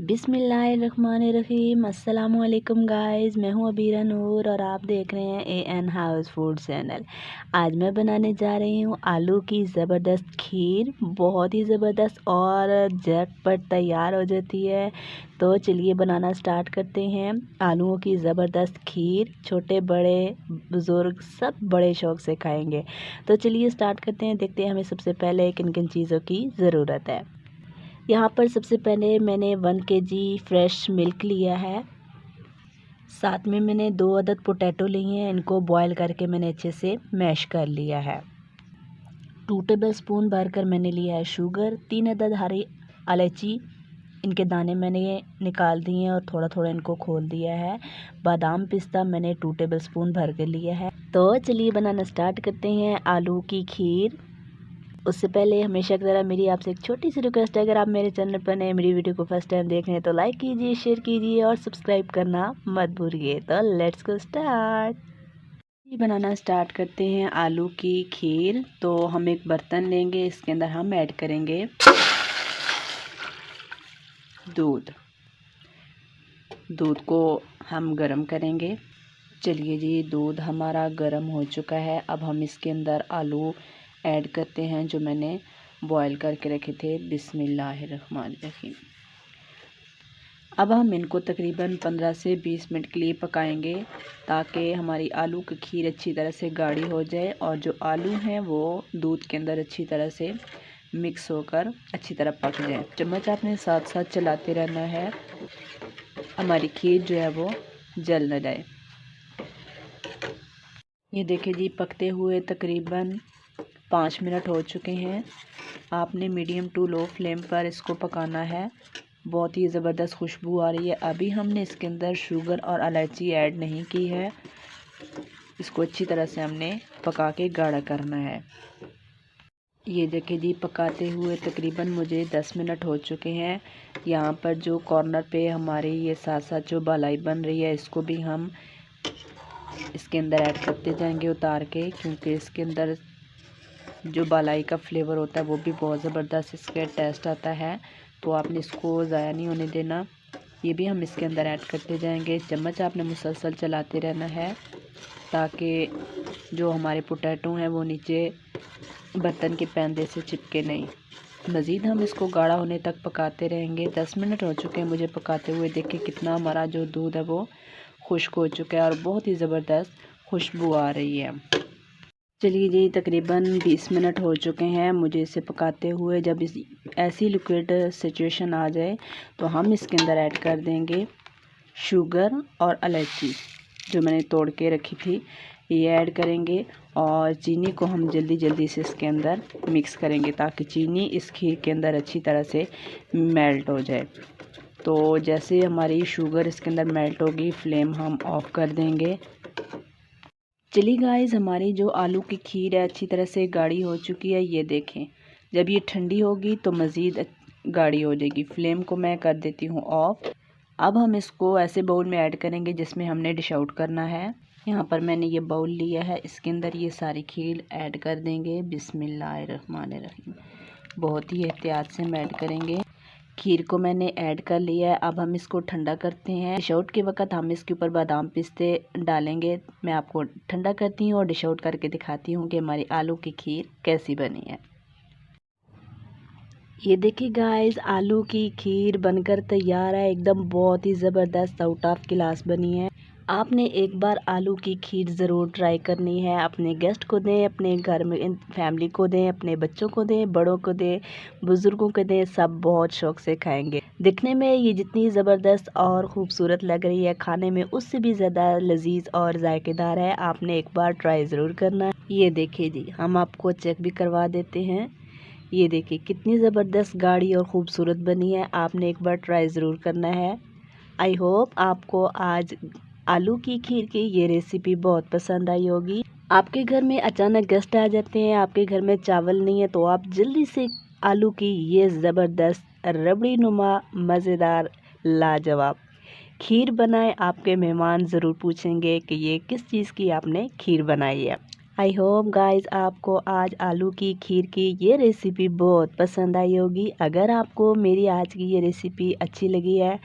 बिस्मिल्लाहिर्रहमानिर्रहीम। अस्सलाम वालेकुम गाइस, मैं हूँ अबीरा नूर और आप देख रहे हैं एएन हाउस फूड चैनल। आज मैं बनाने जा रही हूँ आलू की ज़बरदस्त खीर। बहुत ही ज़बरदस्त और झटपट तैयार हो जाती है। तो चलिए बनाना स्टार्ट करते हैं। आलूओं की ज़बरदस्त खीर छोटे बड़े बुज़ुर्ग सब बड़े शौक़ से खाएंगे। तो चलिए स्टार्ट करते हैं। देखते हैं हमें सबसे पहले किन किन चीज़ों की ज़रूरत है। यहाँ पर सबसे पहले मैंने 1 kg फ्रेश मिल्क लिया है। साथ में मैंने 2 अदद पोटैटो लिए हैं। इनको बॉईल करके मैंने अच्छे से मैश कर लिया है। 2 टेबलस्पून भरकर मैंने लिया है शुगर। 3 अदद हरी इलायची, इनके दाने मैंने निकाल दिए हैं और थोड़ा थोड़ा इनको खोल दिया है। बादाम पिस्ता मैंने 2 टेबलस्पून भर कर लिया है। तो चलिए बनाना स्टार्ट करते हैं आलू की खीर। उससे पहले हमेशा की तरह मेरी आपसे एक छोटी सी रिक्वेस्ट है, अगर आप मेरे चैनल पर नए मेरी वीडियो को फर्स्ट टाइम देख रहे हैं तो लाइक कीजिए, शेयर कीजिए और सब्सक्राइब करना मत भूलिए। तो let's go start. Banana start करते हैं आलू की खीर। तो हम एक बर्तन लेंगे, इसके अंदर हम ऐड करेंगे दूध को हम गरम करेंगे। चलिए जी, दूध हमारा गरम हो चुका है। अब हम इसके अंदर आलू ऐड करते हैं जो मैंने बॉईल करके रखे थे। बिस्मिल्लाहिर्रहमानिर्रहीम। अब हम इनको तकरीबन 15 से 20 मिनट के लिए पकाएंगे ताकि हमारी आलू की खीर अच्छी तरह से गाढ़ी हो जाए और जो आलू हैं वो दूध के अंदर अच्छी तरह से मिक्स होकर अच्छी तरह पक जाए। चम्मच आपने साथ साथ चलाते रहना है, हमारी खीर जो है वो जल न जाए। ये देखिए जी, पकते हुए तकरीबन 5 मिनट हो चुके हैं। आपने मीडियम टू लो फ्लेम पर इसको पकाना है। बहुत ही ज़बरदस्त खुशबू आ रही है। अभी हमने इसके अंदर शुगर और इलायची ऐड नहीं की है। इसको अच्छी तरह से हमने पका के गाढ़ा करना है। ये देखिए जी, पकाते हुए तकरीबन मुझे 10 मिनट हो चुके हैं। यहाँ पर जो कॉर्नर पे हमारी ये साथ साथ जो बालाई बन रही है, इसको भी हम इसके अंदर ऐड करते जाएंगे उतार के, क्योंकि इसके अंदर जो बालाई का फ्लेवर होता है वो भी बहुत ज़बरदस्त इसका टेस्ट आता है। तो आपने इसको ज़ाया नहीं होने देना। ये भी हम इसके अंदर ऐड करते जाएंगे। चम्मच आपने मुसलसल चलाते रहना है ताकि जो हमारे पोटैटो हैं वो नीचे बर्तन के पैंदे से चिपके नहीं। मज़ीद हम इसको गाढ़ा होने तक पकाते रहेंगे। 10 मिनट हो चुके हैं मुझे पकाते हुए। देखिए कितना हमारा जो दूध है वो खुश्क हो चुका है और बहुत ही ज़बरदस्त खुशबू आ रही है। चलिए जी, तकरीबन 20 मिनट हो चुके हैं मुझे इसे पकाते हुए। जब इस ऐसी लिक्विड सिचुएशन आ जाए तो हम इसके अंदर ऐड कर देंगे शुगर और इलायची जो मैंने तोड़ के रखी थी, ये ऐड करेंगे। और चीनी को हम जल्दी जल्दी से इसके अंदर मिक्स करेंगे ताकि चीनी इस खीर के अंदर अच्छी तरह से मेल्ट हो जाए। तो जैसे हमारी शुगर इसके अंदर मेल्ट होगी, फ्लेम हम ऑफ कर देंगे। चलिए गाइस, हमारी जो आलू की खीर है अच्छी तरह से गाढ़ी हो चुकी है। ये देखें, जब ये ठंडी होगी तो मज़ीद गाढ़ी हो जाएगी। फ्लेम को मैं कर देती हूँ ऑफ। अब हम इसको ऐसे बाउल में ऐड करेंगे जिसमें हमने डिश आउट करना है। यहाँ पर मैंने ये बाउल लिया है, इसके अंदर ये सारी खीर ऐड कर देंगे। बिस्मिल्लाहिर्रहमानिर्रहीम। बहुत ही एहतियात से हम ऐड करेंगे। खीर को मैंने ऐड कर लिया है। अब हम इसको ठंडा करते हैं। डिश आउट के वक्त हम इसके ऊपर बादाम पिस्ते डालेंगे। मैं आपको ठंडा करती हूँ और डिश आउट करके दिखाती हूँ कि हमारी आलू की खीर कैसी बनी है। ये देखिए गाइस, आलू की खीर बनकर तैयार है। एकदम बहुत ही ज़बरदस्त आउट ऑफ क्लास बनी है। आपने एक बार आलू की खीर ज़रूर ट्राई करनी है। अपने गेस्ट को दें, अपने घर में फैमिली को दें, अपने बच्चों को दें, बड़ों को दें, बुज़ुर्गों को दें, सब बहुत शौक़ से खाएंगे। दिखने में ये जितनी ज़बरदस्त और ख़ूबसूरत लग रही है, खाने में उससे भी ज़्यादा लजीज और जायकेदार है। आपने एक बार ट्राई ज़रूर करना है। ये देखिए जी, हम आपको चेक भी करवा देते हैं। ये देखिए कितनी ज़बरदस्त गाढ़ी और ख़ूबसूरत बनी है। आपने एक बार ट्राई ज़रूर करना है। आई होप आपको आज आलू की खीर की ये रेसिपी बहुत पसंद आई होगी। आपके घर में अचानक गेस्ट आ जाते हैं, आपके घर में चावल नहीं है, तो आप जल्दी से आलू की ये ज़बरदस्त रबड़ी नुमा मज़ेदार लाजवाब खीर बनाएं। आपके मेहमान ज़रूर पूछेंगे कि ये किस चीज़ की आपने खीर बनाई है। आई होप गाइस आपको आज आलू की खीर की ये रेसिपी बहुत पसंद आई होगी। अगर आपको मेरी आज की ये रेसिपी अच्छी लगी है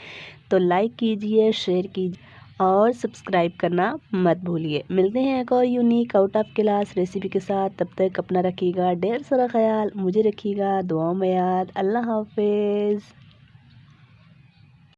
तो लाइक कीजिए, शेयर कीजिए और सब्सक्राइब करना मत भूलिए। मिलते हैं एक और unique out of class recipe के साथ। तब तक अपना रखिएगा ढेर सारा ख्याल, मुझे रखिएगा दुआओं में याद। अल्लाह हाफिज़।